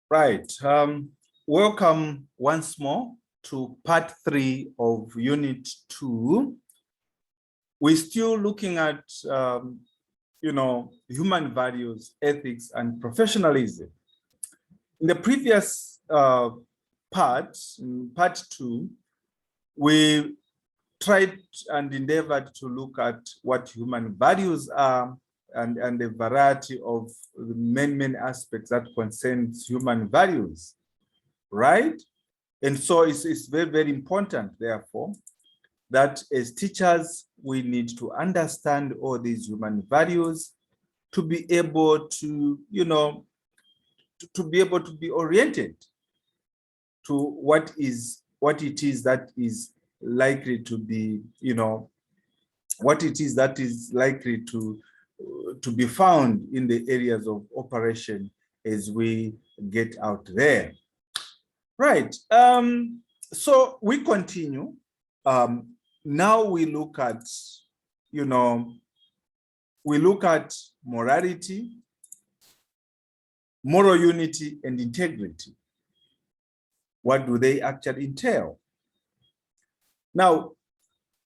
Right. Welcome once more to part 3 of Unit 2. We're still looking at, human values, ethics, and professionalism. In the previous part, in part 2, we tried and endeavored to look at what human values are and a variety of the many aspects that concerns human values, right? And so it's very important, therefore, that as teachers, we need to understand all these human values to be able to, to be able to be oriented to what it is that is likely to be, what it is that is likely to be found in the areas of operation as we get out there. Right. So we continue. Now we look at, we look at morality, moral unity, and integrity. What do they actually entail? Now,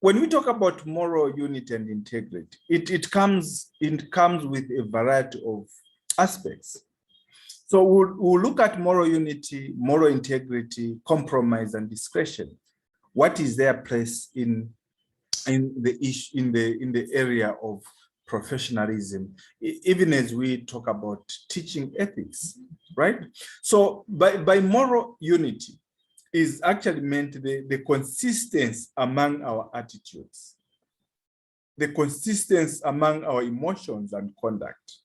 when we talk about moral unity and integrity, it comes with a variety of aspects. So we'll look at moral unity, moral integrity, compromise, and discretion. What is their place in the area of professionalism, even as we talk about teaching ethics, right? So by moral unity is actually meant the consistency among our attitudes, the consistency among our emotions and conduct,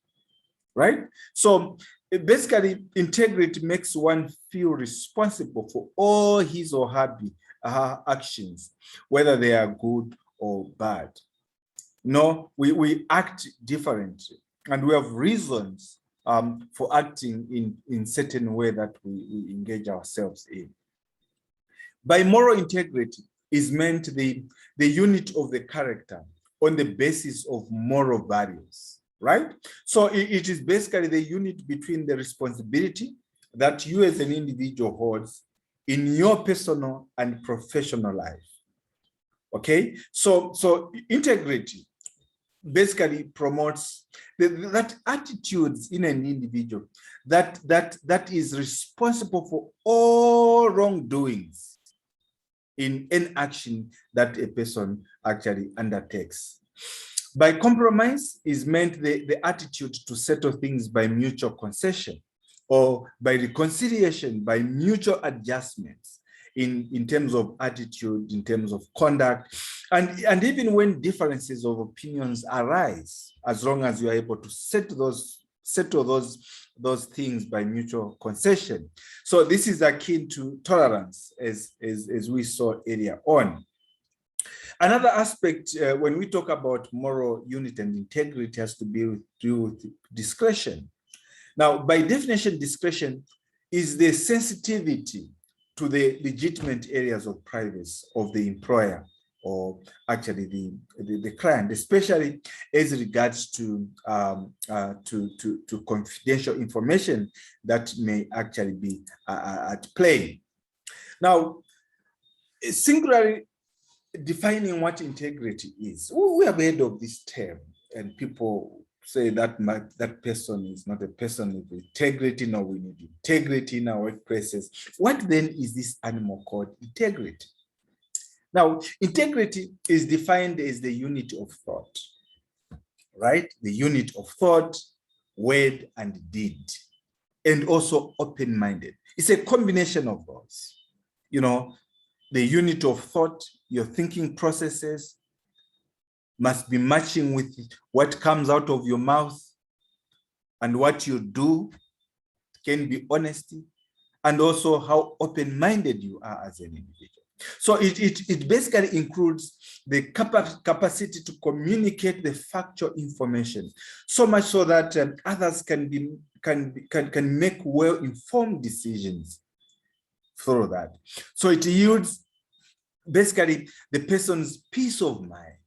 right? So basically, integrity makes one feel responsible for all his or her actions, whether they are good or bad. No, we act differently, and we have reasons for acting in certain way that we engage ourselves in. By moral integrity is meant the unit of the character on the basis of moral values, right? So it is basically the unit between the responsibility that you as an individual holds in your personal and professional life. Okay, so integrity basically promotes that attitudes in an individual that is responsible for all wrongdoings in any action that a person actually undertakes. By compromise is meant the attitude to settle things by mutual concession or by reconciliation, by mutual adjustments in terms of attitude, in terms of conduct, and even when differences of opinions arise, as long as you are able to settle those things by mutual concession. So this is akin to tolerance, as we saw earlier on. Another aspect when we talk about moral unity and integrity has to do with discretion. Now, by definition, discretion is the sensitivity to the legitimate areas of privacy of the employer or actually the client, especially as regards to confidential information that may actually be at play. Now, singularly defining what integrity is, we have heard of this term, and people say that that person is not a person with integrity. No, we need integrity in our workplaces. What then is this animal called integrity? Now, integrity is defined as the unit of thought, right? The unit of thought, word, and deed, and also open-minded. It's a combination of those. The unit of thought, your thinking processes must be matching with what comes out of your mouth, and what you do can be honesty, and also how open-minded you are as an individual. So it basically includes the capacity to communicate the factual information, so much so that others can make well-informed decisions through that. So it yields basically the person's peace of mind,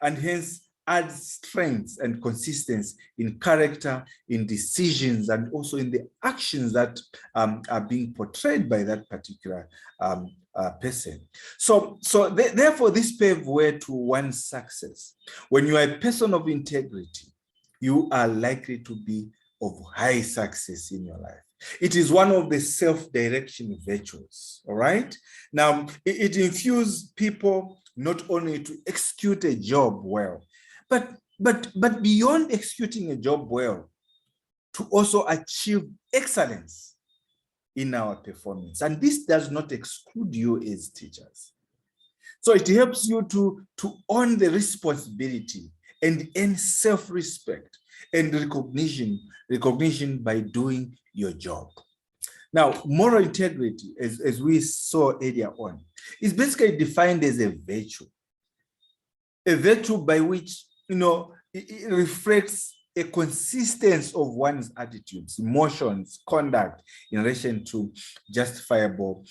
and hence adds strength and consistency in character, in decisions, and also in the actions that are being portrayed by that particular person. So therefore, this paves way to one's success. When you are a person of integrity, you are likely to be of high success in your life. It is one of the self-direction virtues, all right? Now, it infuses people not only to execute a job well, but beyond executing a job well, to also achieve excellence in our performance. And this does not exclude you as teachers. So it helps you to own the responsibility and earn self-respect and recognition by doing your job. Now, moral integrity, as we saw earlier on, is basically defined as a virtue by which, it reflects a consistency of one's attitudes, emotions, conduct in relation to justifiable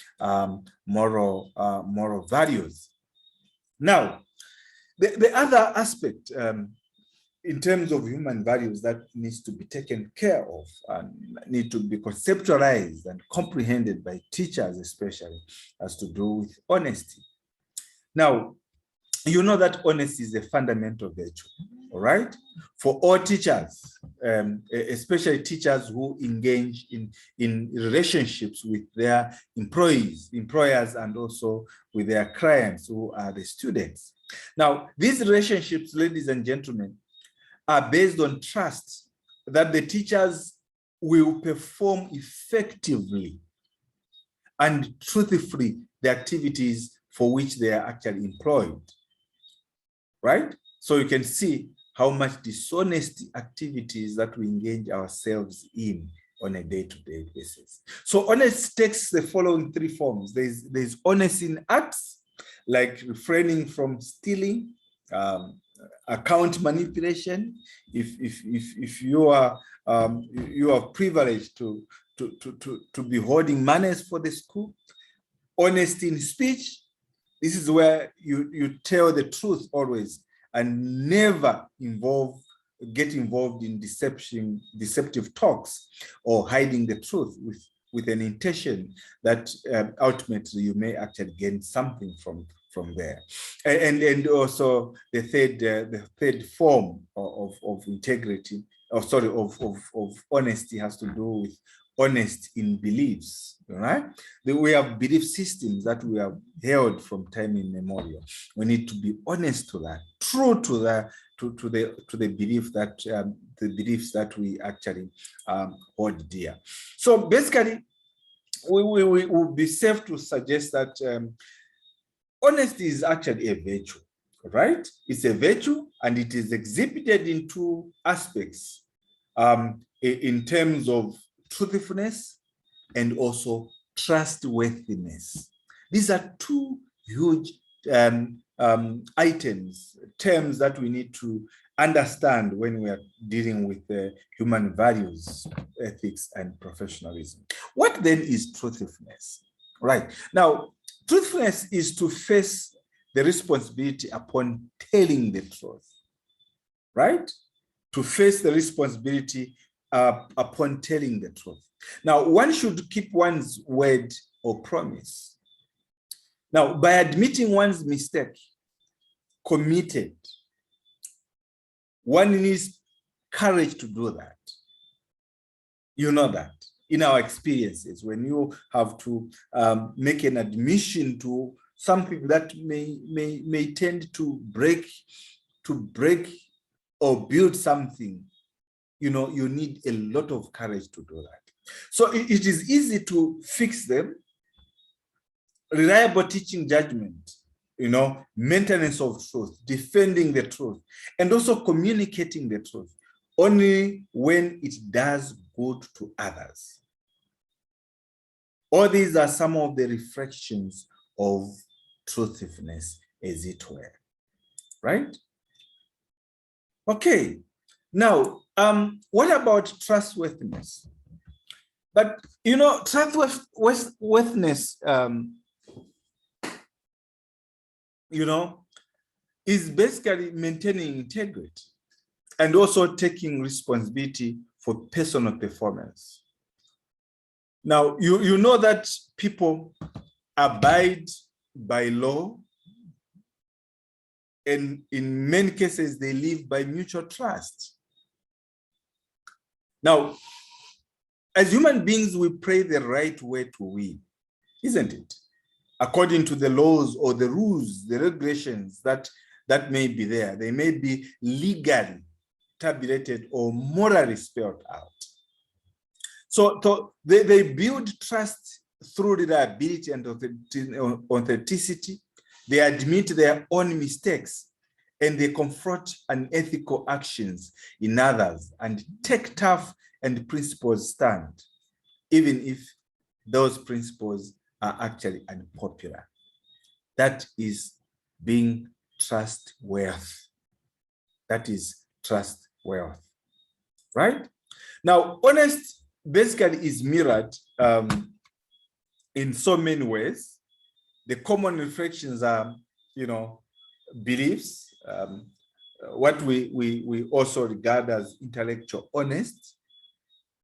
moral values. Now, the other aspect in terms of human values that needs to be taken care of and need to be conceptualized and comprehended by teachers especially, has to do with honesty. Now, you know that honesty is a fundamental virtue, all right? For all teachers, especially teachers who engage in relationships with their employers, and also with their clients who are the students. Now, these relationships, ladies and gentlemen, are based on trust that the teachers will perform effectively and truthfully the activities for which they are actually employed, right? So you can see how much dishonest activities that we engage ourselves in on a day-to-day basis. So honesty takes the following three forms. There's honesty in acts, like refraining from stealing, account manipulation. If you are privileged to be holding monies for the school. Honesty in speech. This is where you tell the truth always and never get involved in deceptive talks or hiding the truth with an intention that ultimately you may actually gain something from there. And also the third form of integrity, of honesty, has to do with honest in beliefs, right? We have belief systems that we have held from time immemorial. We need to be honest to that, true to that, to the beliefs that we actually hold dear. So basically, we would be safe to suggest that honesty is actually a virtue, right? It's a virtue, and it is exhibited in two aspects, in terms of truthfulness and also trustworthiness. These are two huge items, terms that we need to understand when we are dealing with human values, ethics, and professionalism. What then is truthfulness? Right. Now, truthfulness is to face the responsibility upon telling the truth, right? To face the responsibility upon telling the truth. Now, one should keep one's word or promise. Now, by admitting one's mistake, committed, one needs courage to do that. You know that in our experiences, when you have to make an admission to something that may tend to break or build something, you need a lot of courage to do that. So it is easy to fix them. Reliable teaching judgment, maintenance of truth, defending the truth, and also communicating the truth only when it does good to others. All these are some of the reflections of truthfulness, as it were, right? Okay, now, what about trustworthiness? But, trustworthiness, is basically maintaining integrity and also taking responsibility for personal performance. Now, you know that people abide by law, and in many cases, they live by mutual trust. Now, as human beings, we pray the right way to win, isn't it? According to the laws or the rules, the regulations that may be there. They may be legally tabulated or morally spelled out. So they build trust through reliability and authenticity. They admit their own mistakes, and they confront unethical actions in others and take tough and principled stand, even if those principles are actually unpopular. That is being trustworthy. That is trustworthy, right? Now, honest basically is mirrored in so many ways. The common reflections are, beliefs, what we also regard as intellectual honest.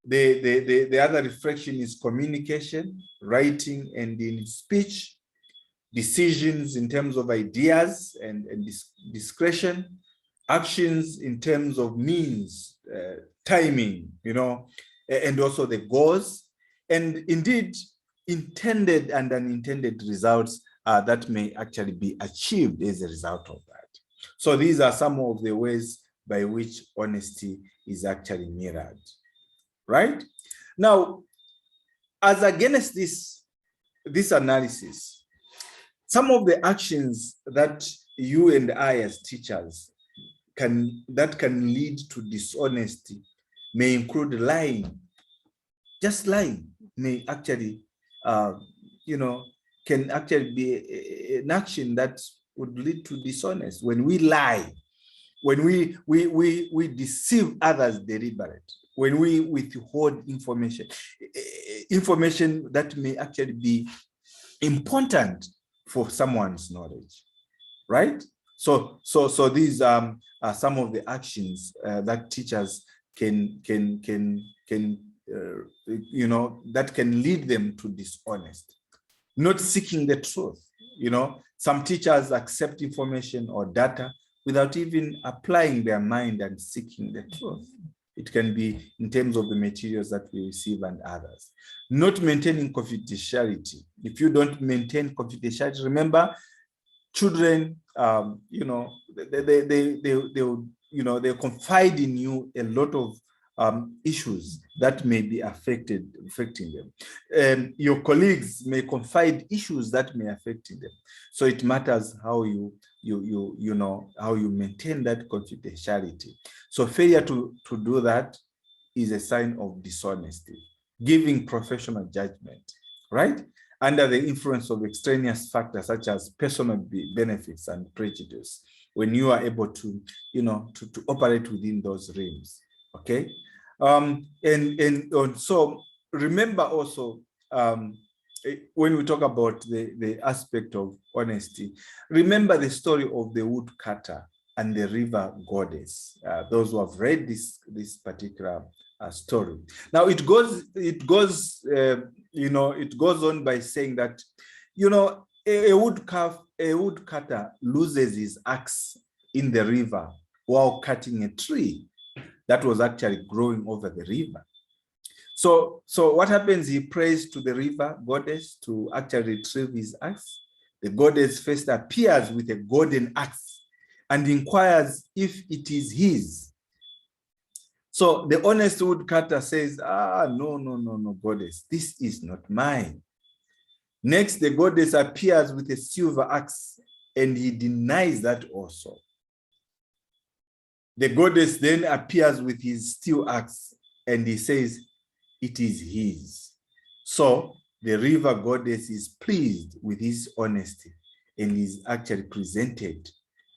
The other reflection is communication, writing and in speech, decisions in terms of ideas and discretion, actions in terms of means, timing, and also the goals, and indeed intended and unintended results that may actually be achieved as a result of that. So these are some of the ways by which honesty is actually mirrored, right? Now, as against this analysis, some of the actions that you and I as teachers can lead to dishonesty may include lying. Just lying may actually, can actually be an action that would lead to dishonest. When we lie, when we deceive others deliberately, when we withhold information that may actually be important for someone's knowledge, right? So these are some of the actions that teachers can that can lead them to dishonest. Not seeking the truth. Some teachers accept information or data without even applying their mind and seeking the truth. It can be in terms of the materials that we receive and others. Not maintaining confidentiality. If you don't maintain confidentiality, remember, children, they confide in you a lot of issues that may be affecting them. Your colleagues may confide issues that may affect them. So it matters how you maintain that confidentiality. So failure to do that is a sign of dishonesty. Giving professional judgment, right? Under the influence of extraneous factors such as personal benefits and prejudice, when you are able to, to operate within those realms, okay? So remember also, when we talk about the aspect of honesty, remember the story of the woodcutter and the river goddess. Those who have read this particular story. Now it goes on by saying that, a woodcutter loses his axe in the river while cutting a tree that was actually growing over the river. So what happens? He prays to the river goddess to actually retrieve his axe. The goddess first appears with a golden axe and inquires if it is his. So the honest woodcutter says, no, goddess, this is not mine. Next, the goddess appears with a silver axe and he denies that also. The goddess then appears with his steel axe and he says, it is his. So the river goddess is pleased with his honesty and is actually presented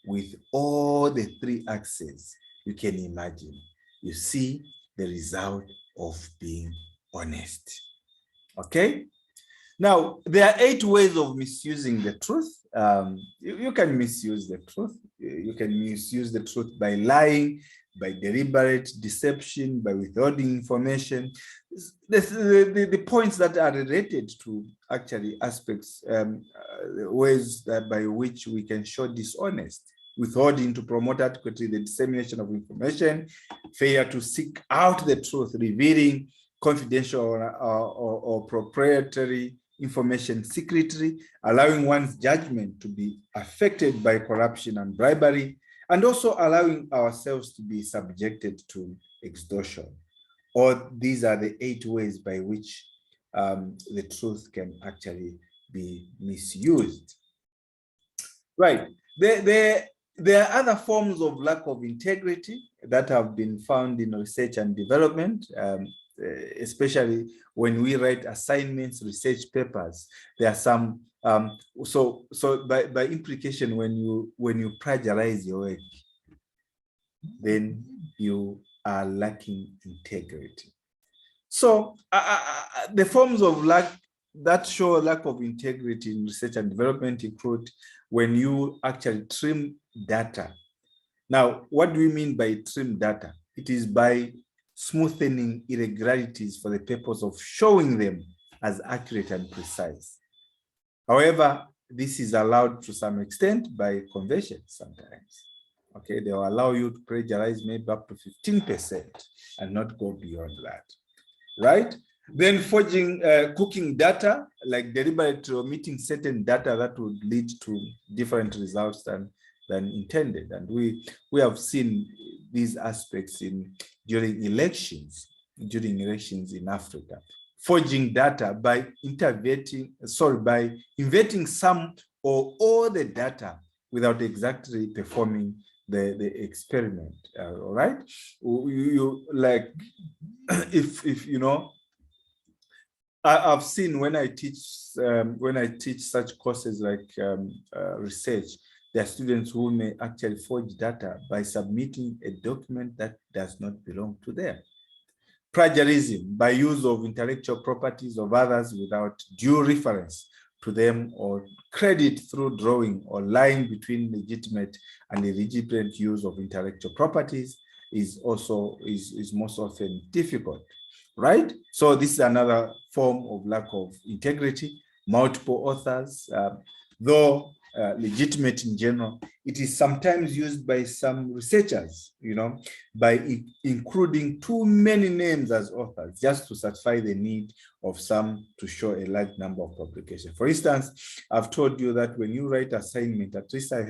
with all the three axes you can imagine. You see the result of being honest. Okay? Now, there are 8 ways of misusing the truth. You can misuse the truth. You can misuse the truth by lying, by deliberate deception, by withholding information. The points that are related to actually aspects, ways that by which we can show dishonest, withholding to promote adequately the dissemination of information, failure to seek out the truth, revealing confidential or proprietary information secretly, allowing one's judgment to be affected by corruption and bribery, and also allowing ourselves to be subjected to extortion. Or these are the 8 ways by which the truth can actually be misused. Right. There are other forms of lack of integrity that have been found in research and development, especially when we write assignments, research papers. There are some, so by implication, when you plagiarize your work, then you are lacking integrity. So the forms of lack that show lack of integrity in research and development include when you actually trim data. Now, what do we mean by trim data? It is by smoothing irregularities for the purpose of showing them as accurate and precise. However, this is allowed to some extent by convention sometimes. Okay, they will allow you to plagiarize maybe up to 15% and not go beyond that, right? Then forging, cooking data, like deliberately omitting certain data that would lead to different results than intended. And we have seen these aspects during elections in Africa. Forging data by inverting some or all the data without exactly performing the experiment. All right, you like if you know. I've seen when I teach such courses like research, there are students who may actually forge data by submitting a document that does not belong to them. Plagiarism by use of intellectual properties of others without due reference to them, or credit through drawing or lying between legitimate and illegitimate use of intellectual properties is most often difficult. Right? So this is another form of lack of integrity. Multiple authors, though legitimate in general, it is sometimes used by some researchers, by including too many names as authors just to satisfy the need of some to show a large number of publications. For instance, I've told you that when you write assignment, at least I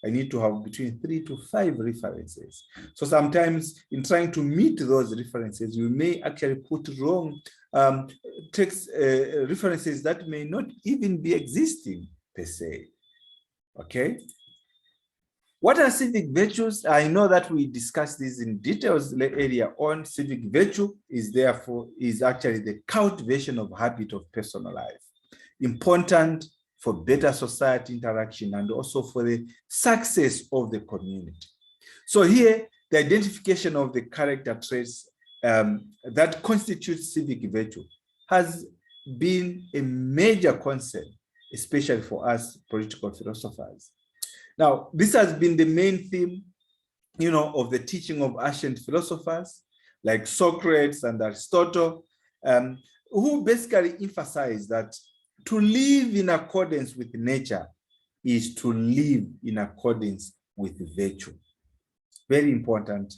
need to have between 3 to 5 references. So sometimes in trying to meet those references, you may actually put wrong text references that may not even be existing per se. Okay. What are civic virtues? I know that we discussed this in details earlier on. Civic virtue is actually the cultivation of habit of personal life, important for better society interaction and also for the success of the community. So here, the identification of the character traits that constitutes civic virtue has been a major concern, especially for us political philosophers. Now, this has been the main theme, of the teaching of ancient philosophers like Socrates and Aristotle, who basically emphasized that to live in accordance with nature is to live in accordance with virtue. Very important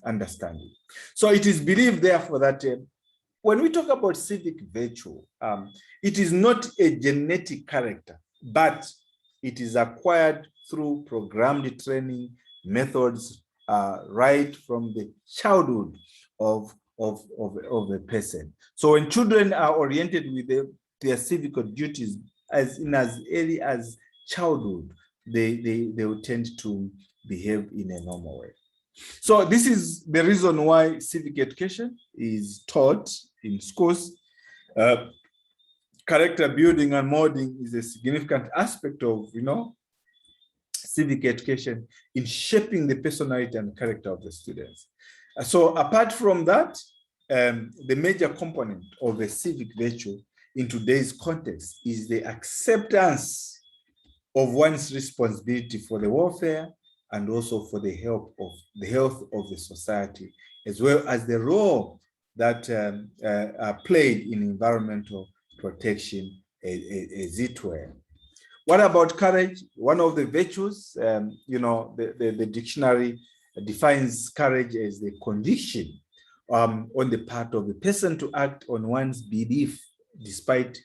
understanding. So it is believed, therefore, that when we talk about civic virtue, it is not a genetic character, but it is acquired through programmed training methods right from the childhood of the person. So when children are oriented with their civic duties as early as childhood, they will tend to behave in a normal way. So this is the reason why civic education is taught in schools. Character building and molding is a significant aspect of, civic education in shaping the personality and character of the students. So apart from that, the major component of the civic virtue in today's context is the acceptance of one's responsibility for the welfare and also for the health of the society, as well as the role that are played in environmental protection, as it were. What about courage? One of the virtues, the dictionary defines courage as the conviction on the part of the person to act on one's belief despite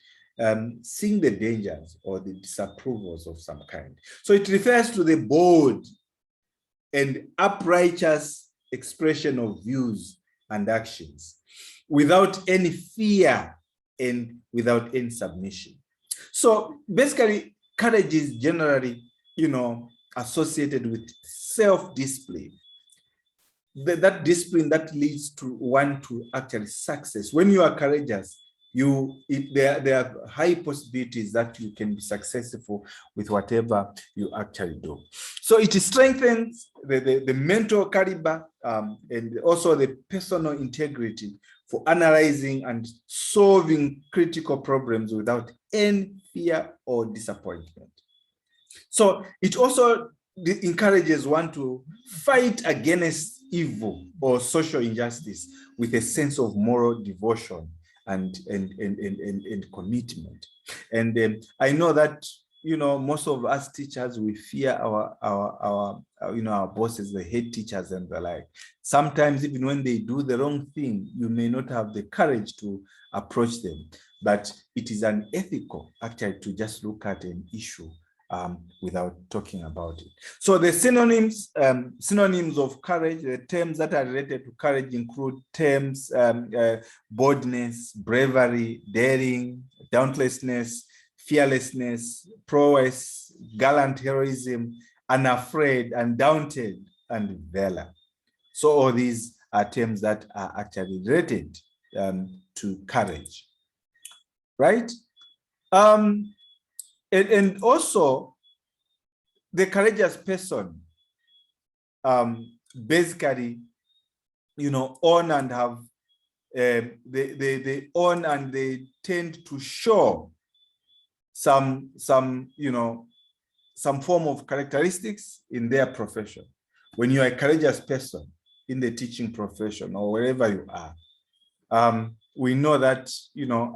seeing the dangers or the disapprovals of some kind. So it refers to the bold and upright expression of views and actions without any fear and without any submission. So basically, courage is generally, associated with self-discipline. That discipline that leads to one to actually success. When you are courageous, there are high possibilities that you can be successful with whatever you actually do. So it strengthens the mental caliber and also the personal integrity for analyzing and solving critical problems without any fear or disappointment. So it also encourages one to fight against evil or social injustice with a sense of moral devotion and commitment. And I know that most of us teachers, we fear our bosses, the head teachers and the like. Sometimes even when they do the wrong thing, you may not have the courage to approach them, but it is unethical actually to just look at an issue without talking about it. So the synonyms of courage, the terms that are related to courage include terms boldness, bravery, daring, dauntlessness, fearlessness, prowess, gallant heroism, unafraid, undaunted, and valor. So all these are terms that are actually related to courage, right? And also, the courageous person basically, own and have, they own and they tend to show some form of characteristics in their profession. When you are a courageous person in the teaching profession or wherever you are, we know that,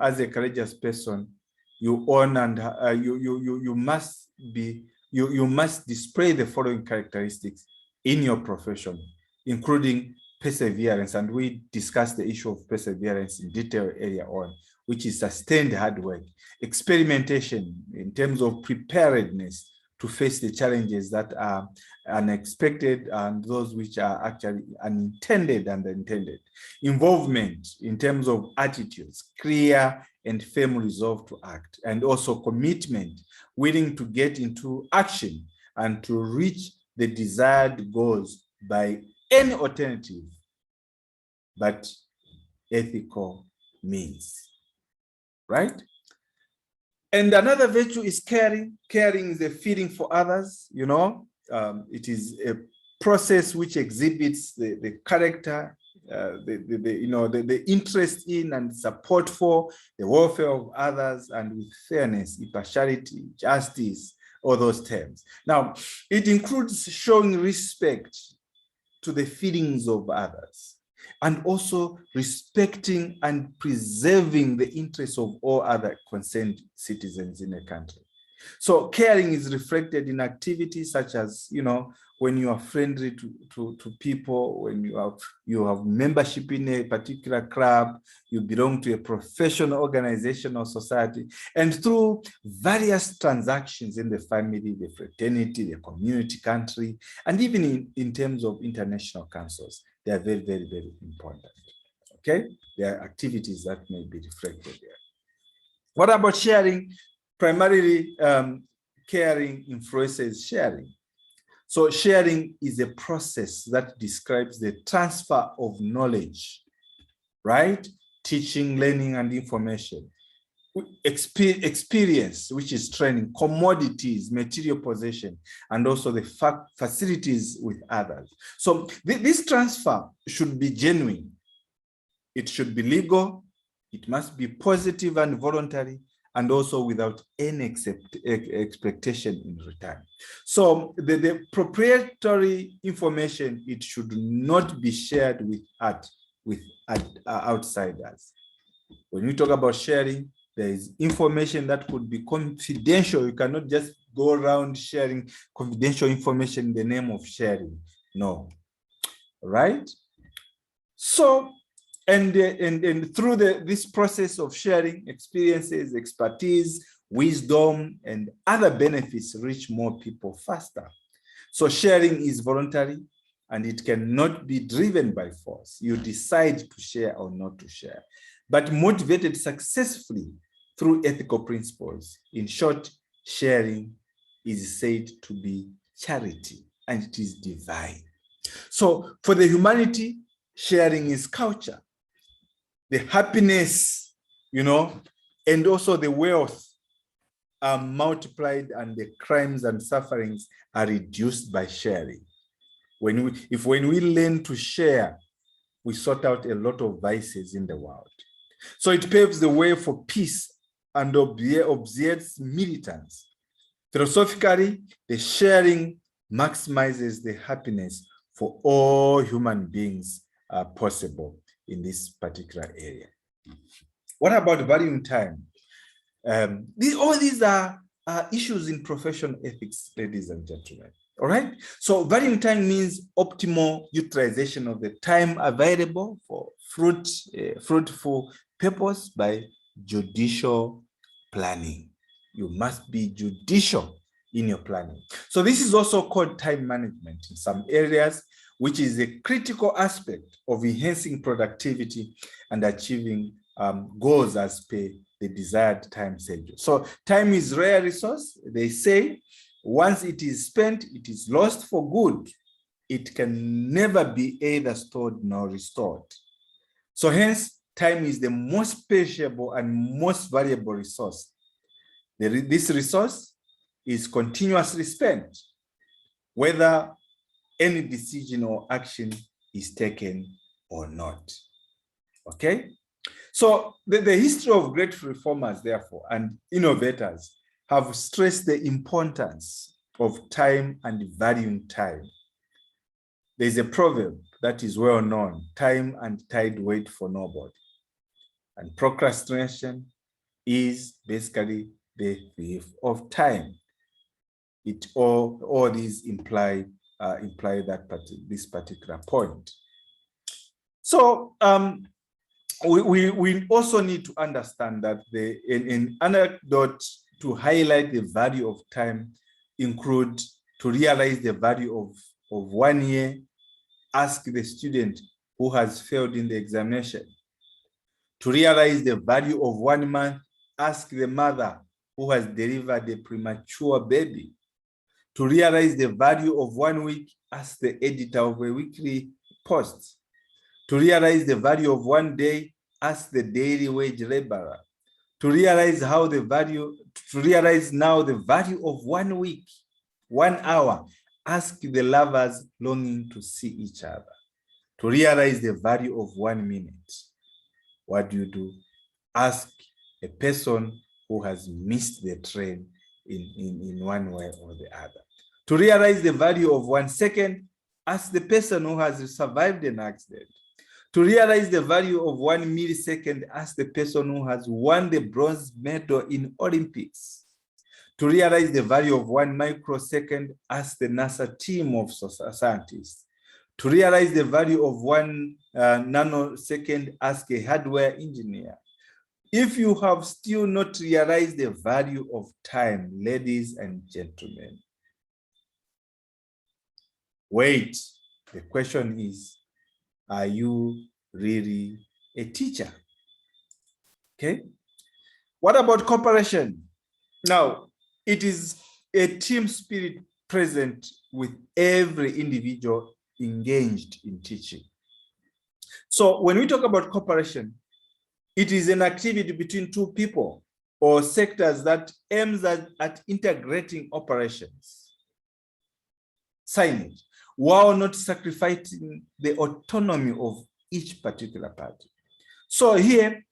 as a courageous person, you own and you must display the following characteristics in your profession, including perseverance. And we discussed the issue of perseverance in detail earlier on, which is sustained hard work, experimentation in terms of preparedness to face the challenges that are unexpected and those which are actually unintended and intended, involvement in terms of attitudes, clear and firm resolve to act, and also commitment, willing to get into action and to reach the desired goals by any alternative but ethical means, right? And another virtue is caring. Caring is a feeling for others, it is a process which exhibits the character, the interest in and support for the welfare of others, and with fairness, impartiality, justice, all those terms. Now, it includes showing respect to the feelings of others, and also respecting and preserving the interests of all other concerned citizens in a country. So caring is reflected in activities such as, when you are friendly to people, when you have membership in a particular club, you belong to a professional organization or society, and through various transactions in the family, the fraternity, the community, country, and even in terms of international councils, they are very, very, very important. Okay, there are activities that may be reflected there. What about sharing? Primarily, caring influences sharing. So sharing is a process that describes the transfer of knowledge, right? Teaching, learning, and information. Experience, which is training, commodities, material possession, and also the facilities with others. So this transfer should be genuine. It should be legal, It must be positive and voluntary, and also without any expectation in return. So the proprietary information, it should not be shared with outsiders. When we talk about sharing, there is information that could be confidential. You cannot just go around sharing confidential information in the name of sharing. No, right? So, and through this process of sharing experiences, expertise, wisdom, and other benefits, reach more people faster. So sharing is voluntary, and it cannot be driven by force. You decide to share or not to share, but motivated successfully through ethical principles. In short, sharing is said to be charity, and it is divine. So for the humanity, sharing is culture. The happiness, and also the wealth are multiplied, and the crimes and sufferings are reduced by sharing. When we learn to share, we sort out a lot of vices in the world. So it paves the way for peace and obviates militants. Philosophically, the sharing maximizes the happiness for all human beings possible in this particular area. What about valuing time? All these are issues in professional ethics, ladies and gentlemen. All right. So valuing means optimal utilization of the time available for fruitful purpose by judicial planning. You must be judicial in your planning. So this is also called time management in some areas, which is a critical aspect of enhancing productivity and achieving goals as per the desired time schedule. So time is a rare resource. They say once it is spent, it is lost for good. It can never be either stored nor restored. So hence, time is the most perishable and most valuable resource. This resource is continuously spent, whether any decision or action is taken or not. Okay? So the history of great reformers, therefore, and innovators have stressed the importance of time and valuing time. There's a proverb that is well known: time and tide wait for nobody. And procrastination is basically the thief of time. All these imply this particular point. So we also need to understand that an anecdote to highlight the value of time include: to realize the value of 1 year, ask the student who has failed in the examination. To realize the value of 1 month, ask the mother who has delivered a premature baby. To realize the value of 1 week, ask the editor of a weekly post. To realize the value of 1 day, ask the daily wage laborer. To realize now the value of 1 week, 1 hour, ask the lovers longing to see each other. To realize the value of 1 minute, what do? Ask a person who has missed the train in one way or the other. To realize the value of 1 second, ask the person who has survived an accident. To realize the value of 1 millisecond, ask the person who has won the bronze medal in Olympics. To realize the value of 1 microsecond, ask the NASA team of scientists. To realize the value of 1 nanosecond, ask a hardware engineer. If you have still not realized the value of time, ladies and gentlemen, wait. The question is, are you really a teacher? Okay. What about cooperation? Now, it is a team spirit present with every individual engaged in teaching. So when we talk about cooperation, it is an activity between 2 people or sectors that aims at integrating operations, signage, while not sacrificing the autonomy of each particular party. So here,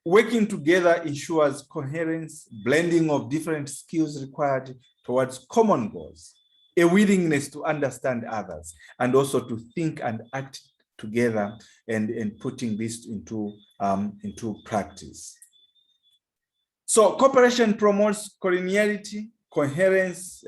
Working together ensures coherence, blending of different skills required towards common goals, a willingness to understand others, and also to think and act together, and putting this into practice. So cooperation promotes collinearity, coherence,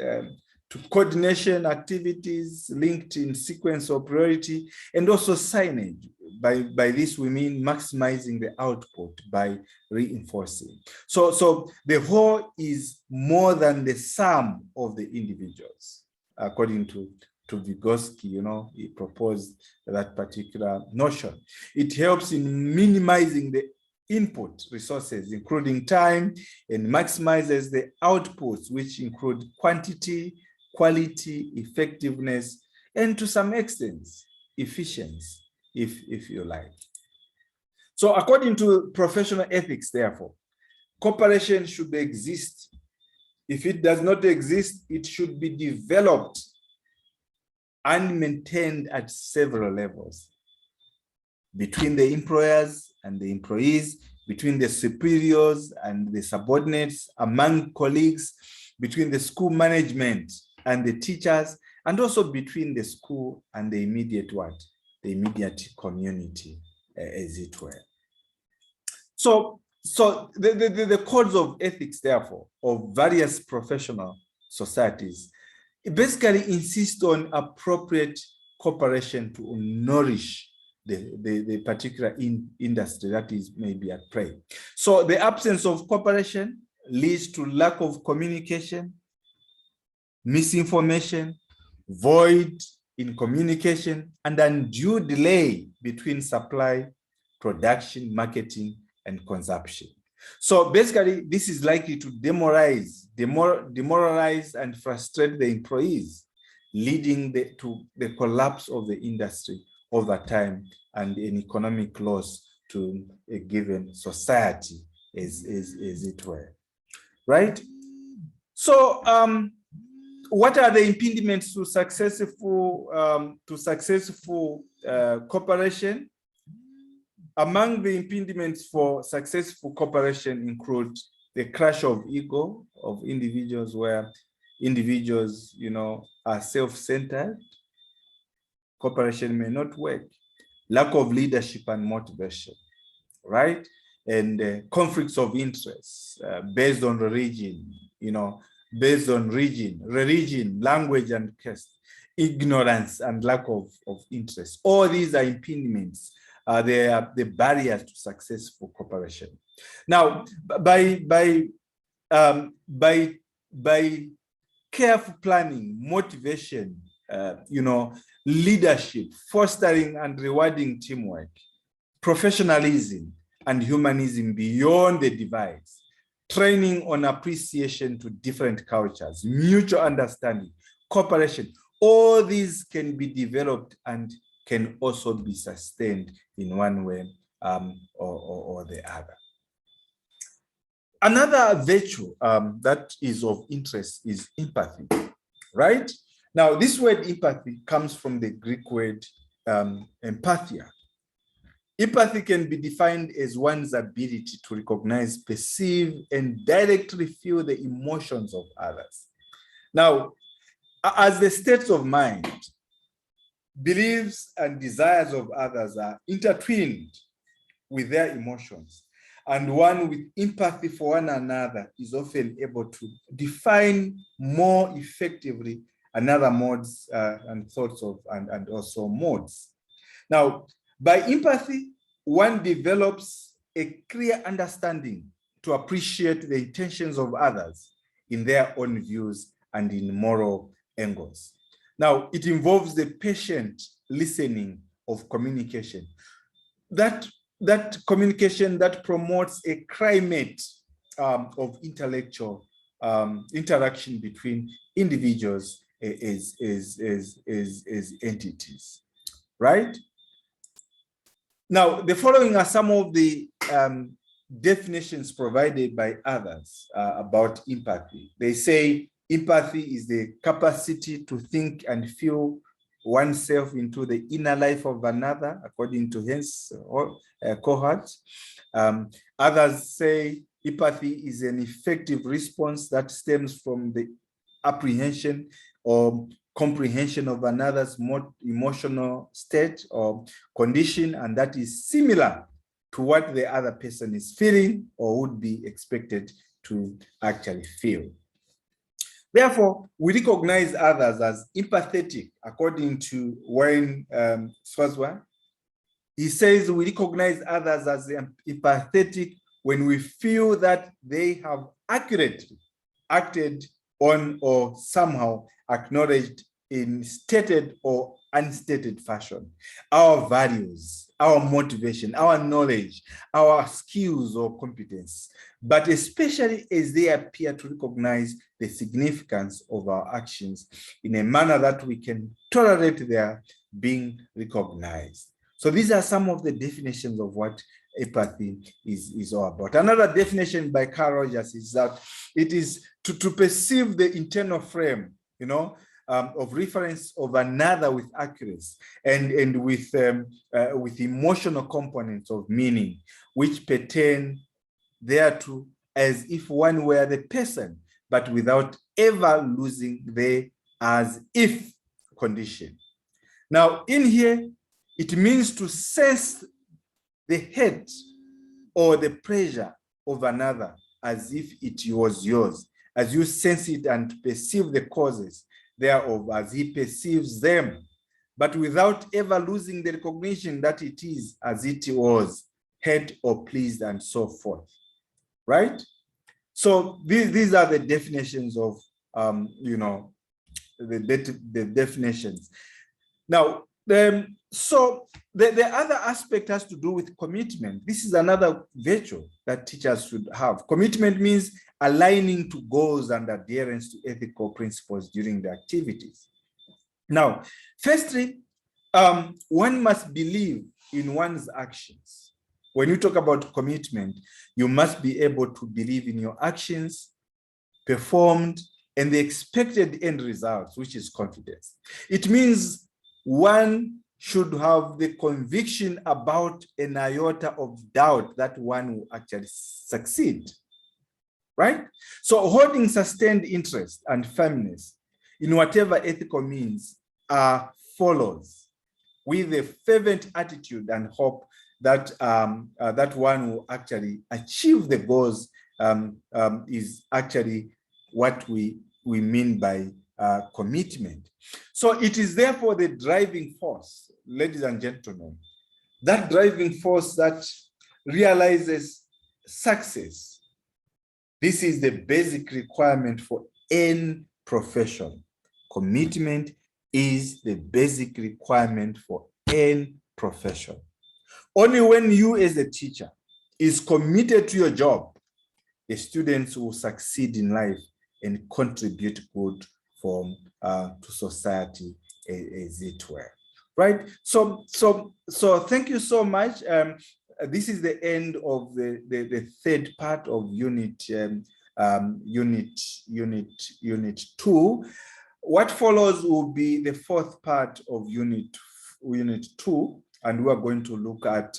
to coordination activities linked in sequence of priority, and also signage. By this, we mean maximizing the output by reinforcing. So the whole is more than the sum of the individuals, according to Vygotsky. He proposed that particular notion. It helps in minimizing the input resources, including time, and maximizes the outputs, which include quantity, quality, effectiveness, and to some extent, efficiency, if you like. So according to professional ethics, therefore, cooperation should exist. If it does not exist, it should be developed and maintained at several levels, between the employers and the employees, between the superiors and the subordinates, among colleagues, between the school management and the teachers, and also between the school and the immediate the immediate community, as it were. So the codes of ethics, therefore, of various professional societies, basically insist on appropriate cooperation to nourish the particular industry that is maybe at play. So the absence of cooperation leads to lack of communication, misinformation, void in communication, and undue delay between supply, production, marketing, and consumption. So basically, this is likely to demoralize and frustrate the employees, leading to the collapse of the industry over time and an economic loss to a given society, as it were, right? So what are the impediments to successful cooperation? Among the impediments for successful cooperation include the clash of ego of individuals, where individuals, are self-centered. Cooperation may not work. Lack of leadership and motivation, right? And conflicts of interest based on religion, religion, language, and caste, ignorance and lack of interest. All these are impediments. They are the barriers to successful cooperation. Now, by careful planning, motivation, leadership, fostering and rewarding teamwork, professionalism and humanism beyond the divides, training on appreciation to different cultures, mutual understanding, cooperation, all these can be developed and can also be sustained in one way or the other. Another virtue that is of interest is empathy, right? Now, this word empathy comes from the Greek word empathia. Empathy can be defined as one's ability to recognize, perceive, and directly feel the emotions of others. Now, as the states of mind, beliefs and desires of others are intertwined with their emotions, and one with empathy for one another is often able to define more effectively another modes and thoughts of and also modes. Now, by empathy, one develops a clear understanding to appreciate the intentions of others in their own views and in moral angles. Now, it involves the patient listening of communication. That communication that promotes a climate of intellectual interaction between individuals as entities, right? Now, the following are some of the definitions provided by others about empathy. They say empathy is the capacity to think and feel oneself into the inner life of another, according to his cohort. Others say empathy is an effective response that stems from the apprehension or comprehension of another's more emotional state or condition, and that is similar to what the other person is feeling or would be expected to actually feel. Therefore, we recognize others as empathetic, according to Warren Swansworth. He says we recognize others as empathetic when we feel that they have accurately acted on or somehow acknowledged in stated or unstated fashion our values, our motivation, our knowledge, our skills or competence, but especially as they appear to recognize the significance of our actions in a manner that we can tolerate their being recognized. So these are some of the definitions of what empathy is all about. Another definition by Carl Rogers is that it is to perceive the internal frame, of reference of another with accuracy and with emotional components of meaning, which pertain thereto as if one were the person, but without ever losing the as if condition. Now, in here, it means to sense the hate or the pleasure of another as if it was yours, as you sense it and perceive the causes thereof as he perceives them, but without ever losing the recognition that it is as it was, hate or pleased and so forth, right? So these are the definitions of, the definitions. Now, so the other aspect has to do with commitment. This is another virtue that teachers should have. Commitment means aligning to goals and adherence to ethical principles during the activities. Now, firstly, one must believe in one's actions. When you talk about commitment, you must be able to believe in your actions performed and the expected end results, which is confidence. It means one should have the conviction about an iota of doubt that one will actually succeed, right? So holding sustained interest and firmness in whatever ethical means follows with a fervent attitude and hope that that one will actually achieve the goals is actually what we mean by commitment. So it is therefore the driving force, ladies and gentlemen, that driving force that realizes success. This is the basic requirement for any profession. Commitment is the basic requirement for any profession. Only when you as a teacher is committed to your job, the students will succeed in life and contribute good to society, as it were, right? So thank you so much. This is the end of the third part of unit 2. What follows will be the fourth part of unit 2, and we are going to look at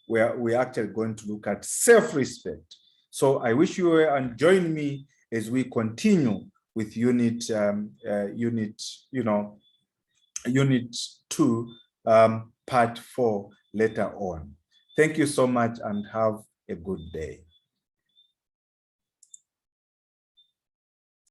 we're actually going to look at self-respect. So I wish you will join me as we continue with unit 2, part 4 later on. Thank you so much and have a good day.